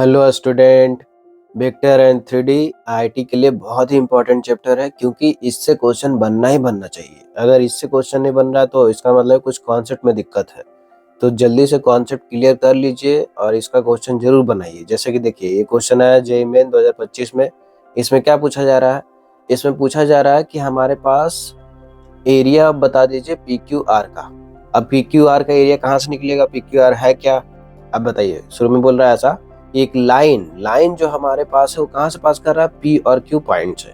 Hello student. Vector and 3D IIT के लिए बहुत ही इंपॉर्टेंट चैप्टर है क्योंकि इससे क्वेश्चन बनना ही बनना चाहिए। अगर इससे क्वेश्चन नहीं बन रहा तो इसका मतलब कुछ कॉन्सेप्ट में दिक्कत है। तो जल्दी से कॉन्सेप्ट क्लियर कर लीजिए और इसका क्वेश्चन जरूर बनाइए। जैसे कि देखिए, ये क्वेश्चन आया जेईई मेन 2025 में। इसमें क्या पूछा जा रहा है? इसमें पूछा जा रहा है कि हमारे पास एरिया बता दीजिए पी क्यू आर का। अब पी क्यू आर का एरिया कहाँ से निकलेगा? पी क्यू आर है क्या? अब बताइए। शुरू में बोल रहा है ऐसा, एक लाइन जो हमारे पास है वो कहाँ से पास कर रहा है? पी और क्यू पॉइंट से।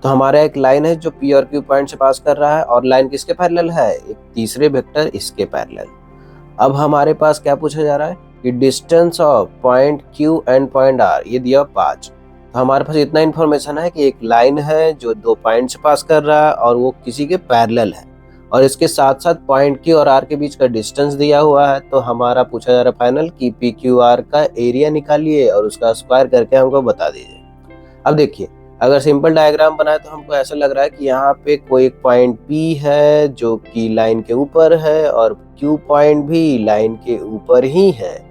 तो हमारा एक लाइन है जो पी और क्यू पॉइंट से पास कर रहा है और लाइन किसके पैरेलल है? एक तीसरे वेक्टर इसके पैरेलल। अब हमारे पास क्या पूछा जा रहा है कि distance of point Q and point R, ये दिया 5। तो हमारे पास इतना इन्फॉर्मेशन है कि एक लाइन है जो 2 पॉइंट से पास कर रहा है और वो किसी के पैरेलल है, और इसके साथ साथ पॉइंट क्यू और आर के बीच का डिस्टेंस दिया हुआ है। तो हमारा पूछा जा रहा है फाइनल कि पी क्यू आर का एरिया निकालिए और उसका स्क्वायर करके हमको बता दीजिए। अब देखिए, अगर सिंपल डायग्राम बनाए तो हमको ऐसा लग रहा है कि यहाँ पे कोई एक पॉइंट P है जो कि लाइन के ऊपर है और Q पॉइंट भी लाइन के ऊपर ही है,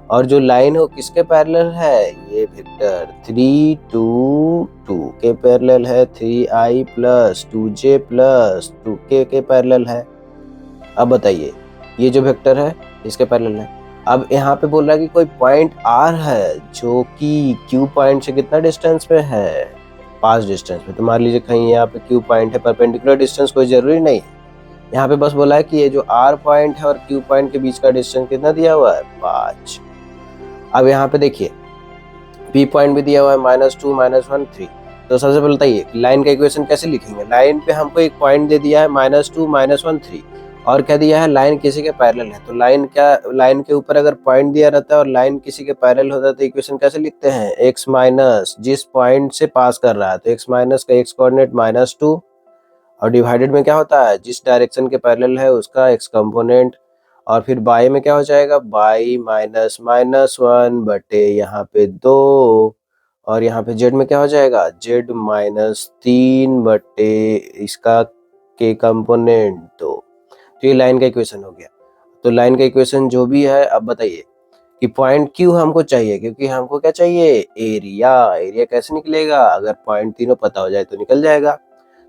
और जो लाइन है वो किसके पैरेलल है? ये वेक्टर 3 2 2 के पैरेलल है। 3i plus 2j plus 2k के पैरेलल है। अब बताइए, ये जो वेक्टर है इसके पैरेलल है। अब यहाँ पे बोल रहा है कि कोई पॉइंट R है जो कि Q पॉइंट से कितना डिस्टेंस पे है? 5 डिस्टेंस पे। तो मान लीजिए कहीं यहाँ पे Q पॉइंट है, परपेंडिकुलर डिस्टेंस कोई जरूरी नहीं है। यहाँ पे बस बोला है कि ये जो R पॉइंट है और Q पॉइंट के बीच का डिस्टेंस कितना दिया हुआ है? 5। अब यहाँ पे देखिए, P पॉइंट भी दिया हुआ है -2 -1 3। तो सबसे पहले बताइए लाइन का इक्वेशन कैसे लिखेंगे? लाइन पे हमको एक पॉइंट दे दिया है -2 -1 3, और क्या दिया है? लाइन किसी के पैरेलल है। तो लाइन के ऊपर अगर पॉइंट दिया रहता है और लाइन किसी के पैरेलल होता है तो इक्वेशन कैसे लिखते हैं? x माइनस जिस पॉइंट से पास कर रहा है तो x माइनस का x कोऑर्डिनेट -2, और डिवाइडेड में क्या होता है? जिस डायरेक्शन के पैरेलल है उसका x कंपोनेंट, और फिर बाई में क्या हो जाएगा? बाई -1 बटे यहाँ पे 2, और यहाँ पे z में क्या हो जाएगा? z -3 बटे इसका के कंपोनेंट 2। तो ये लाइन का इक्वेशन हो गया। तो लाइन का इक्वेशन जो भी है, अब बताइए कि पॉइंट क्यू हमको चाहिए, क्योंकि हमको क्या चाहिए? एरिया। एरिया कैसे निकलेगा? अगर पॉइंट तीनों पता हो जाए तो निकल जाएगा।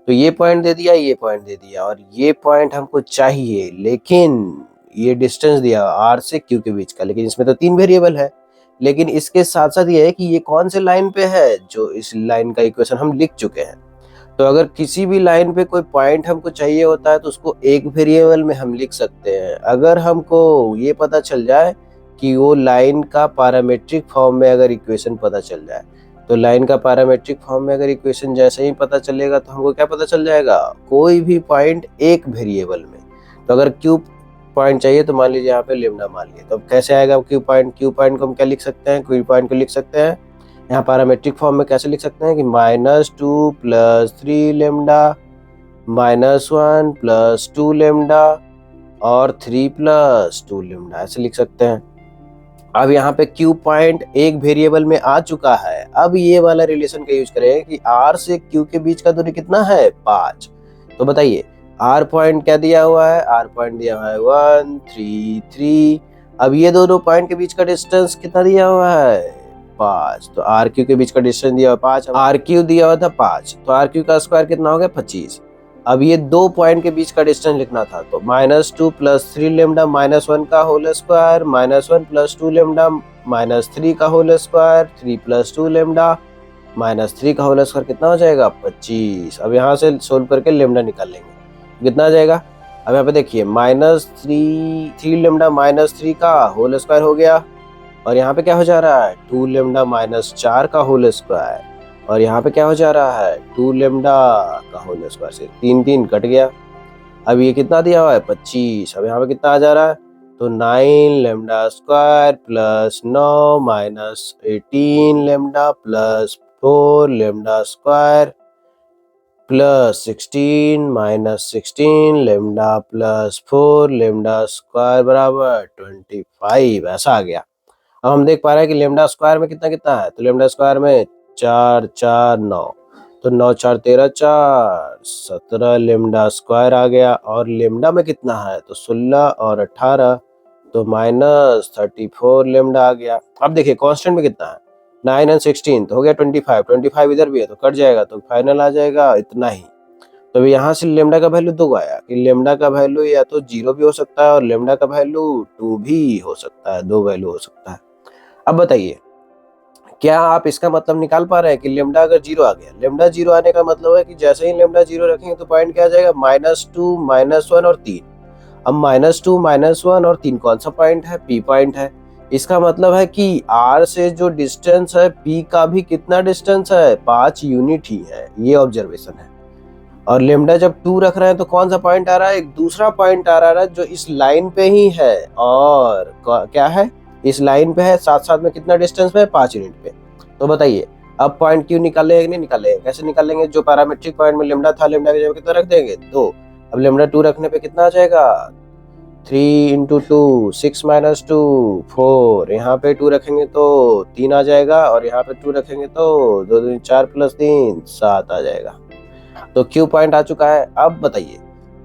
तो ये पॉइंट दे दिया, ये पॉइंट दे दिया, और ये पॉइंट हमको चाहिए, लेकिन ये डिस्टेंस दिया आर से क्यू के बीच का। लेकिन इसमें तो 3 वेरिएबल है। लेकिन इसके साथ साथ ये है कि ये कौन से लाइन पे है? जो इस लाइन का इक्वेशन हम लिख चुके हैं। तो अगर किसी भी लाइन पे कोई पॉइंट हमको चाहिए होता है तो उसको एक वेरिएबल में हम लिख सकते हैं। अगर हमको ये पता चल जाए कि वो लाइन का पैरामीट्रिक फॉर्म में अगर इक्वेशन पता चल जाए, तो लाइन का पैरामीट्रिक फॉर्म में अगर इक्वेशन जैसे ही पता चलेगा तो हमको क्या पता चल जाएगा? कोई भी पॉइंट एक वेरिएबल में। तो अगर क्यू पॉइंट चाहिए तो मान लीजिए यहाँ पे लेमडा मान लिए, तो अब कैसे आएगा क्यू पॉइंट? क्यू पॉइंट को हम क्या लिख सकते हैं? क्यू पॉइंट को लिख सकते हैं यहाँ पैरामीट्रिक फॉर्म में। कैसे लिख सकते हैं कि -2 + 3 लेमडा -1 + 2 लेमडा और 3 + 2 लेमडा, ऐसे लिख सकते हैं। अब यहाँ पे Q पॉइंट एक वेरिएबल में आ चुका है। अब ये वाला रिलेशन का यूज करें कि R से Q के बीच का दूरी कितना है? 5। तो बताइए R पॉइंट क्या दिया हुआ है? R पॉइंट दिया हुआ है 1 3 3। अब ये दोनों पॉइंट के बीच का डिस्टेंस कितना दिया हुआ है? 5। तो आर क्यू के बीच का डिस्टेंस दिया हुआ 5, आर क्यू दिया हुआ था 5, तो आर क्यू का स्क्वायर कितना हो गया? 25। अब ये 2 पॉइंट के बीच का डिस्टेंस लिखना था, तो -2 + 3 लेमडा -1 का होल स्क्वायर, -1 + 2 लेमडा -3 का होल स्क्वायर, 3 + 2 लेमडा -3 का होल स्क्वायर कितना हो जाएगा? 25। अब यहाँ से सोल्व करके लेमडा निकाल लेंगे, कितना आ जाएगा? अब यहाँ पे देखिए -3 लेमडा -3 का होल स्क्वायर हो गया, और यहाँ पे क्या हो जा रहा है? 2 लेमडा -4 का होल स्क्वायर, और यहाँ पे क्या हो जा रहा है? 2 लेमडा का होल स्क्वायर से 3 3 कट गया। अब ये कितना दिया हुआ है? 25। अब यहाँ पे कितना आ जा रहा है? तो 9 lambda square plus 9 -18 lambda plus 4 lambda square plus 16 -16 lambda plus 4 lambda square बराबर 25, ऐसा आ गया। अब हम देख पा रहे हैं कि लेमडा स्क्वायर में कितना कितना है? तो लेमडा स्क्वायर में 4 4 9, तो 9 4 13 4 17 लेमडा स्क्वायर आ गया। और लेमडा में कितना है? तो 16 और 18, तो -34 लेमडा आ गया। अब देखिए कांस्टेंट में कितना है, 9 एंड 16 तो हो गया 25, 25 इधर भी है तो कट जाएगा, तो फाइनल आ जाएगा इतना ही। तो यहाँ से लेमडा का वैल्यू 2 आया कि लेमडा का वैल्यू या तो 0 भी हो सकता है और लेमडा का वैल्यू 2 भी हो सकता है, 2 वैल्यू हो सकता है। अब बताइए क्या आप इसका मतलब निकाल पा रहे हैं कि लेमडा अगर 0 आ गया, लेमडा 0 आने का मतलब है कि जैसे ही लेमडा 0 रखेंगे तो पॉइंट क्या आ जाएगा, -2 -1 और 3। अब -2 -1 और 3 कौन सा पॉइंट है, पी पॉइंट है। इसका मतलब है कि आर से जो डिस्टेंस है पी का भी कितना डिस्टेंस है, 5 यूनिट ही है, ये ऑब्जर्वेशन है। और लेमडा जब 2 रख रहे हैं तो कौन सा पॉइंट आ रहा है, एक दूसरा पॉइंट आ रहा है जो इस लाइन पे ही है, और क्या है, इस लाइन पे है, साथ साथ में कितना डिस्टेंस पे है, 5 यूनिट पे। तो बताइए अब पॉइंट क्यों निकाले, नहीं निकाले, कैसे निकालेंगे, जो पैरामेट्रिक पॉइंट में लेमडा था, लेमडा की जगह कितना रख देंगे, 2। अब लेमडा 2 रखने पे कितना आ जाएगा, 3 × 2 6 - 2 4, यहाँ पे 2 रखेंगे तो 3 आ जाएगा, और यहाँ पे 2 रखेंगे तो 2 2 4 + 3 7 आ जाएगा। तो क्यू पॉइंट आ चुका है। अब बताइए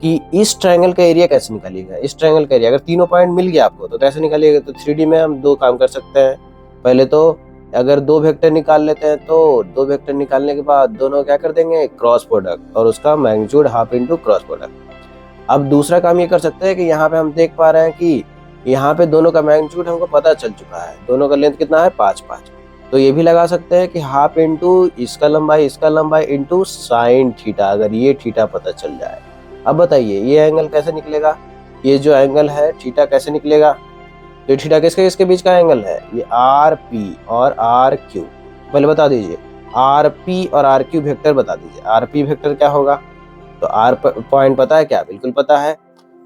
कि इस ट्रायंगल का एरिया कैसे निकालिएगा, इस ट्रायंगल का एरिया अगर तीनों पॉइंट मिल गया आपको तो कैसे निकालिएगा, तो 3D में हम 2 काम कर सकते हैं। पहले तो अगर 2 वेक्टर निकाल लेते हैं तो 2 वेक्टर निकालने के बाद दोनों क्या कर देंगे, क्रॉस प्रोडक्ट, और उसका magnitude half into cross product. अब दूसरा काम ये कर सकते हैं कि यहाँ पे हम देख पा रहे हैं कि यहाँ पे दोनों का मैग्नीट्यूड हमको पता चल चुका है, दोनों का लेंथ कितना है, 5 5। तो ये भी लगा सकते हैं कि हाफ इंटू इसका लंबाई इंटू साइन थीटा, अगर ये थीटा पता चल जाए। अब बताइए ये एंगल कैसे निकलेगा, ये जो एंगल है थीटा कैसे निकलेगा, तो ये थीटा किसके किसके बीच का एंगल है, ये आर पी और आर क्यू। पहले बता दीजिए आर पी और आर क्यू वेक्टर बता दीजिए, आर पी वेक्टर क्या होगा, तो आर पॉइंट पता है क्या, बिल्कुल पता है,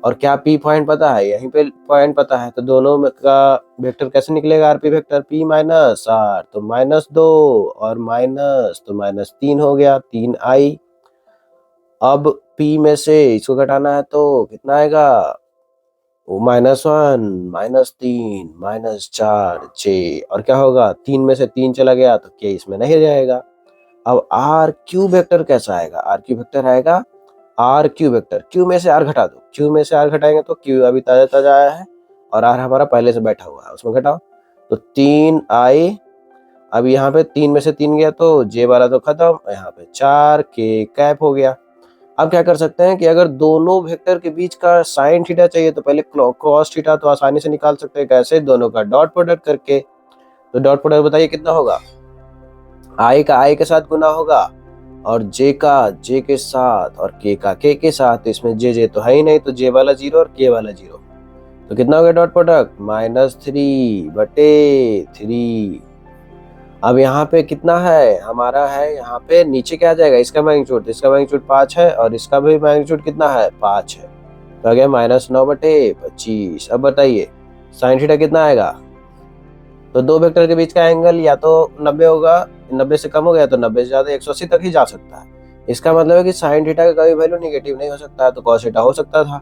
और क्या पी पॉइंट पता है, यहीं पे पॉइंट पता है, तो दोनों का वेक्टर कैसे निकलेगा, RP vector P minus R, तो -2 और माइनस तो -3 हो गया, 3 आई। अब पी में से इसको घटाना है तो कितना आएगा, वो -1 -3 -4 6, और क्या होगा, 3 में से 3 चला गया तो के इसमें नहीं जाएगा। अब आर क्यू वेक्टर कैसा आएगा, आर क्यू वेक्टर आएगा आर क्यू वेक्टर, क्यू में से आर घटा दो, क्यू में से आर घटाएंगे तो क्यू अभी ताजा ताजा आया है और आर हमारा पहले से बैठा हुआ है, उसमें घटाओ तो 3 आई। अब यहाँ पे 3 में से 3 गया तो जे वाला तो खत्म, यहाँ पे 4 के कैप हो गया। अब क्या कर सकते हैं कि अगर दोनों वेक्टर के बीच का साइन थीटा चाहिए तो पहले कॉस थीटा तो आसानी से निकाल सकते हैं, कैसे, दोनों का डॉट प्रोडक्ट करके। तो डॉट प्रोडक्ट बताइए कितना होगा, आई का आई के साथ गुना होगा, और जे का जे के साथ, और के का के साथ, तो इसमें जे जे तो है ही नहीं, तो जे वाला 0 और के वाला 0, तो कितना हो गया डॉट प्रोडक्ट, -3/3। अब यहाँ पे कितना है हमारा, है यहाँ पे नीचे क्या आ जाएगा, इसका मैग्नीट्यूड, इसका मैग्नीट्यूड 5 है और इसका भी मैग्नीट्यूड कितना है, 5 है, तो आ गया -9/25। अब बताइए साइन थीटा कितना आएगा, तो दो वेक्टर के बीच का एंगल या तो 90 होगा, 90 से कम हो गया तो 90 से ज्यादा 180 तक ही जा सकता है। इसका मतलब है कि साइन थीटा का कभी वैल्यू नेगेटिव नहीं हो सकता है, तो कॉस थीटा हो सकता था।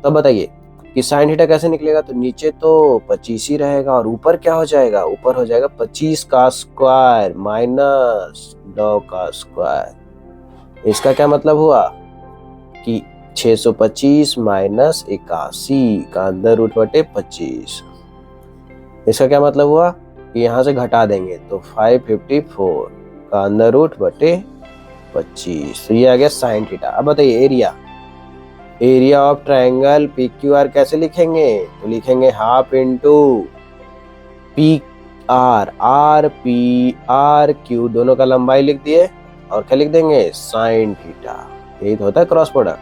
तो बताइए कि साइन थीटा कैसे निकलेगा, तो नीचे तो 25 ही रहेगा और ऊपर क्या हो जाएगा, ऊपर हो जाएगा 25 का स्क्वायर -9 का स्क्वायर। इसका क्या मतलब हुआ कि 625 -81 का अंदर रूट बटे 25। इसका क्या मतलब हुआ कि यहाँ से घटा देंगे तो 554 का अंदर रूट बटे 25, तो ये आ गया साइन थीटा। अब बताइए area, area of triangle P Q R कैसे लिखेंगे, तो लिखेंगे half into P R, R P R Q, दोनों का लंबाई लिख दिए और क्या लिख देंगे, साइन थीटा, यही तो होता है क्रॉस प्रोडक्ट।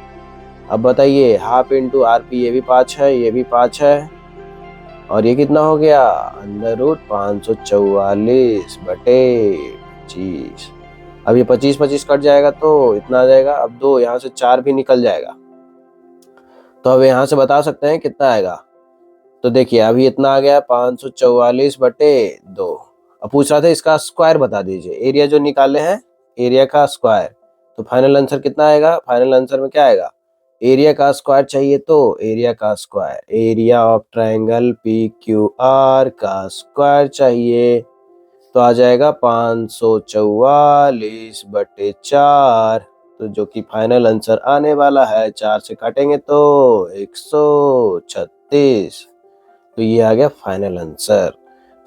अब बताइए हाफ इंटू आर पी, ये भी 5 है, ये भी 5 है, और ये कितना हो गया, अंदर रूट 544/25। अब ये 25 25 कट जाएगा तो इतना आ जाएगा, अब 2 यहाँ से 4 भी निकल जाएगा, तो अब यहाँ से बता सकते हैं कितना आएगा। तो देखिए अभी इतना आ गया 544/2। अब पूछ रहा था इसका स्क्वायर बता दीजिए, एरिया जो निकाले हैं एरिया का स्क्वायर, तो फाइनल आंसर कितना आएगा, फाइनल आंसर में क्या आएगा, एरिया का स्क्वायर चाहिए तो एरिया का square, area of triangle P Q R का स्क्वायर चाहिए तो आ जाएगा 544/4, तो जो कि फाइनल आंसर आने वाला है, 4 से काटेंगे तो 136। तो ये आ गया फाइनल आंसर।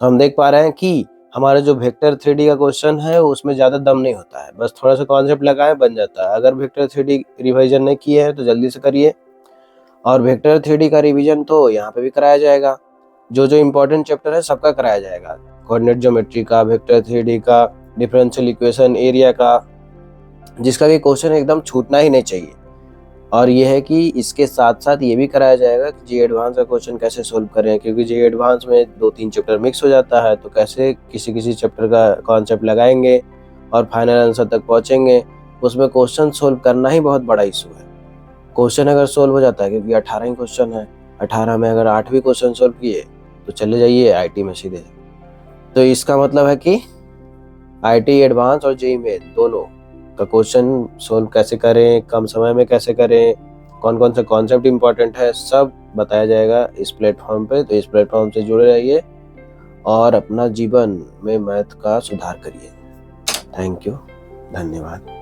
तो हम देख पा रहे हैं कि हमारा जो वेक्टर 3D का क्वेश्चन है उसमें ज़्यादा दम नहीं होता है, बस थोड़ा सा कॉन्सेप्ट लगाए बन जाता है। अगर वेक्टर 3D रिवीजन नहीं किए हैं तो जल्दी से करिए, और वेक्टर 3D का रिवीजन तो यहाँ पे भी कराया जाएगा। जो जो इम्पोर्टेंट चैप्टर है सबका कराया जाएगा, कोऑर्डिनेट ज्योमेट्री का, वेक्टर 3D का, डिफरेंशियल इक्वेशन, एरिया का, जिसका भी क्वेश्चन एकदम छूटना ही नहीं चाहिए। और ये है कि इसके साथ साथ ये भी कराया जाएगा कि जी एडवांस का क्वेश्चन कैसे सोल्व करें, क्योंकि जी एडवांस में 2-3 चैप्टर मिक्स हो जाता है, तो कैसे किसी किसी चैप्टर का कॉन्सेप्ट लगाएंगे और फाइनल आंसर तक पहुंचेंगे। उसमें क्वेश्चन सोल्व करना ही बहुत बड़ा इशू है। क्वेश्चन अगर सोल्व हो जाता है, क्योंकि 18 ही क्वेश्चन है, 18 में अगर 8 भी क्वेश्चन सोल्व किए तो चले जाइए आईटी में सीधे। तो इसका मतलब है कि आईटी एडवांस और जेईई मेन दोनों का क्वेश्चन सोल्व कैसे करें, कम समय में कैसे करें, कौन कौन से कॉन्सेप्ट इंपॉर्टेंट है, सब बताया जाएगा इस प्लेटफॉर्म पे। तो इस प्लेटफॉर्म से जुड़े रहिए और अपना जीवन में मैथ का सुधार करिए। थैंक यू, धन्यवाद।